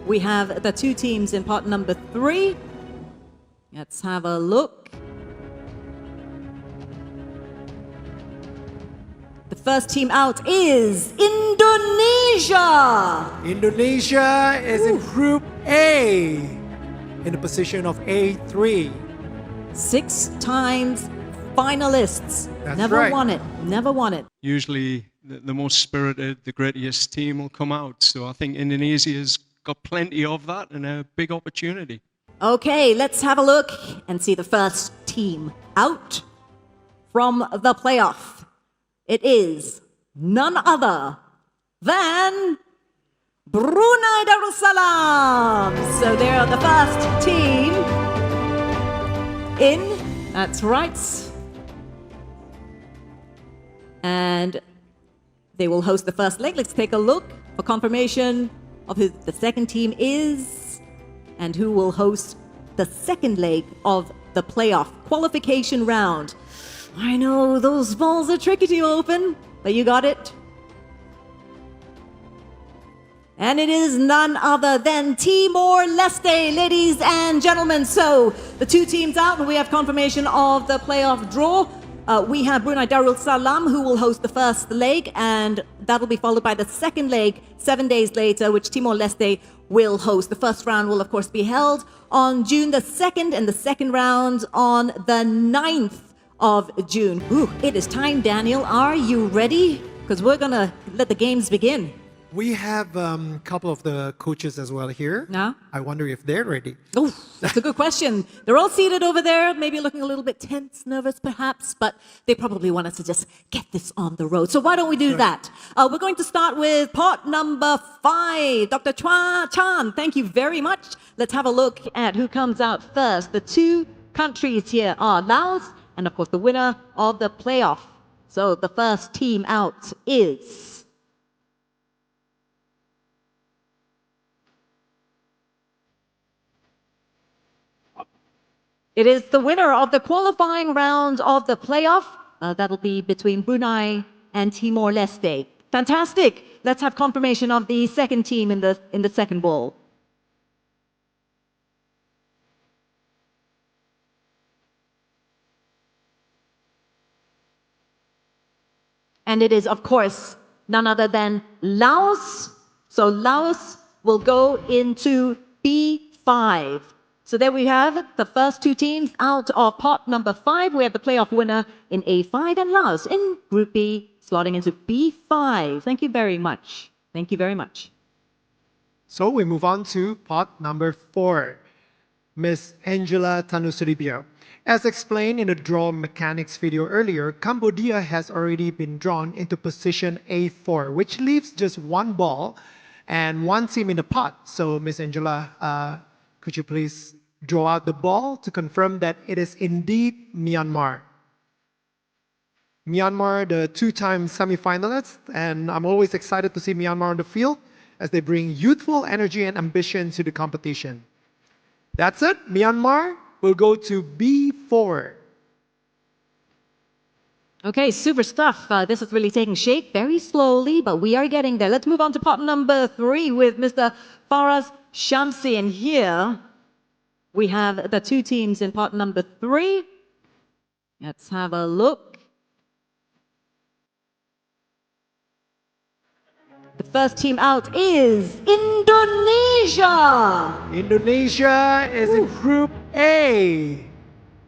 We have the two teams in part number 3. Let's have a look. The first team out is Indonesia. Indonesia is in Group A, in the position of A3. 6 times finalists. That's Never right. won it. Never won it. Usually the most spirited, the grittiest team will come out. So I think Indonesia's got plenty of that and a big opportunity. Okay, let's have a look and see the first team out from the playoff. It is none other than Brunei Darussalam. So they're the first team in. That's right. And they will host the first leg. Let's take a look for confirmation of who the second team is and who will host the second leg of the playoff qualification round. I know those balls are tricky to open, but you got it. And it is none other than Timor-Leste, ladies and gentlemen. So the two teams out, and we have confirmation of the playoff draw. We have Brunei Darussalam, who will host the first leg, and that'll be followed by the second leg 7 days later, which Timor-Leste will host. The first round will, of course, be held on June the 2nd, and the second round on the 9th of June. Ooh, it is time, Daniel. Are you ready? Because we're going to let the games begin. We have a couple of the coaches as well here. Yeah. I wonder if they're ready. Oh, that's a good question. They're all seated over there, maybe looking a little bit tense, nervous perhaps, but they probably want us to just get this on the road. So why don't we do that? We're going to start with part number 5. Dr. Chua Chan, thank you very much. Let's have a look at who comes out first. The two countries here are Laos and, of course, the winner of the playoff. So the first team out is... It is the winner of the qualifying round of the playoff. That'll be between Brunei and Timor-Leste. Fantastic. Let's have confirmation of the second team in the second ball. And it is, of course, none other than Laos. So Laos will go into B5. So there we have the first two teams out of part number 5. We have the playoff winner in A5 and Laos in Group B, slotting into B5. Thank you very much. Thank you very much. So we move on to part number 4. Miss Angela Tanusudibio. As explained in the draw mechanics video earlier, Cambodia has already been drawn into position A4, which leaves just one ball and one team in the pot. So Miss Angela, could you please draw out the ball to confirm that it is indeed Myanmar? Myanmar, the 2-time semi-finalists, and I'm always excited to see Myanmar on the field as they bring youthful energy and ambition to the competition. That's it. Myanmar will go to B4. Okay, super stuff. This is really taking shape very slowly, but we are getting there. Let's move on to part number 3 with Mr. Faraz Shamsi. And here we have the two teams in part number 3. Let's have a look. The first team out is Indonesia. Indonesia is in Group A,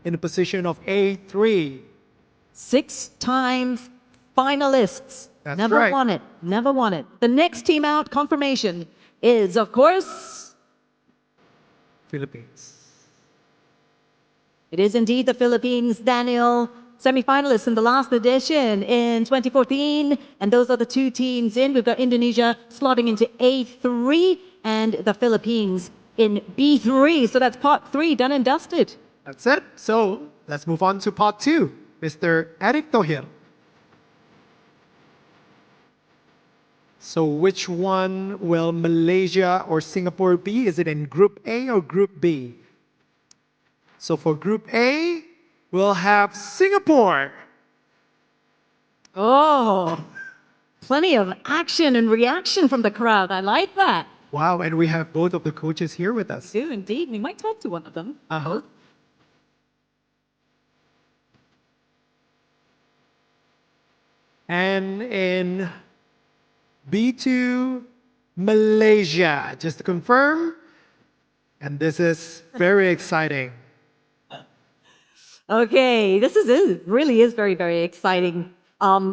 in the position of A3. 6 times finalists. That's Never right. won it. Never won it. The next team out, confirmation, is, of course, Philippines. it is indeed the Philippines, Daniel. Semi-finalists in the last edition in 2014. And those are the two teams in. We've got Indonesia slotting into A3 and the Philippines in B3. So that's part 3 done and dusted. That's it. So let's move on to part 2. Mr. Eric Tohir. So which one will Malaysia or Singapore be? Is it in Group A or Group B? So for Group A, we'll have Singapore. Oh, plenty of action and reaction from the crowd. I like that. Wow, and we have both of the coaches here with us. Do indeed. We might talk to one of them. Uh-huh. And in B2, Malaysia, just to confirm. And this is very exciting. Okay, this is it. Really is very, very exciting.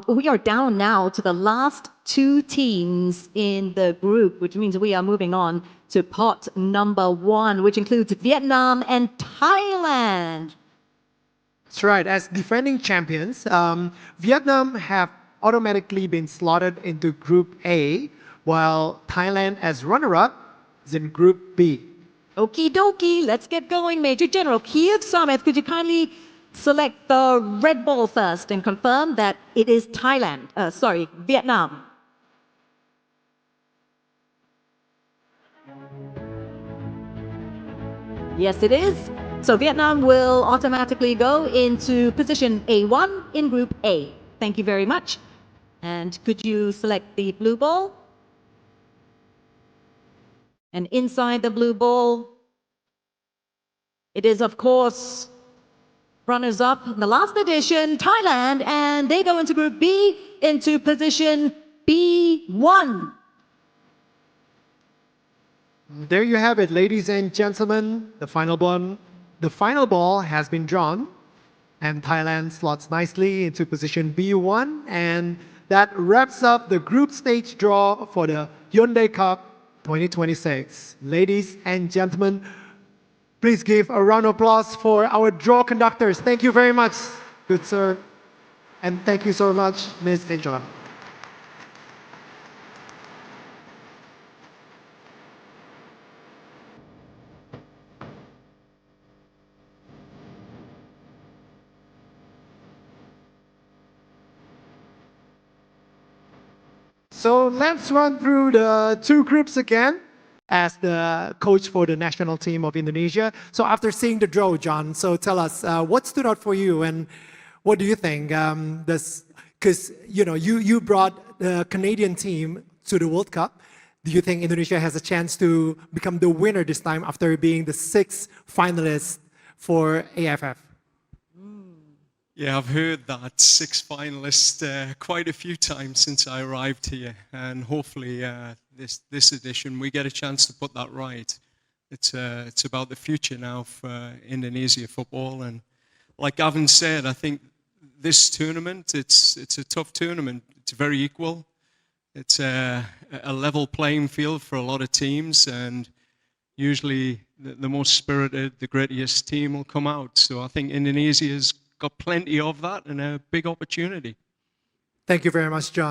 We are down now to the last two teams in the group, which means we are moving on to pot number one, which includes Vietnam and Thailand. That's right. As defending champions, Vietnam have automatically been slotted into Group A, while Thailand, as runner-up, is in Group B. Okie dokie, let's get going. Major General Kiev Samet, could you kindly select the red ball first and confirm that it is Vietnam. Yes, it is. So Vietnam will automatically go into position A1 in Group A. Thank you very much. And could you select the blue ball? And inside the blue ball, it is, of course, runners-up in the last edition, Thailand, and they go into Group B, into position B1. There you have it, ladies and gentlemen. The final ball has been drawn, and Thailand slots nicely into position B1, and that wraps up the group stage draw for the Hyundai Cup 2026. Ladies and gentlemen, please give a round of applause for our draw conductors. Thank you very much, good sir. And thank you so much, Ms. Angela. So let's run through the two groups again as the coach for the national team of Indonesia. So after seeing the draw, John, so tell us what stood out for you and what do you think? Because you brought the Canadian team to the World Cup. Do you think Indonesia has a chance to become the winner this time after being the sixth finalist for AFF? Yeah, I've heard that 6 finalists quite a few times since I arrived here, and hopefully this edition we get a chance to put that right. It's about the future now for Indonesia football, and like Gavin said, I think this tournament it's a tough tournament. It's very equal. It's a level playing field for a lot of teams, and usually the most spirited, the grittiest team will come out. So I think Indonesia's got plenty of that and a big opportunity. Thank you very much, John.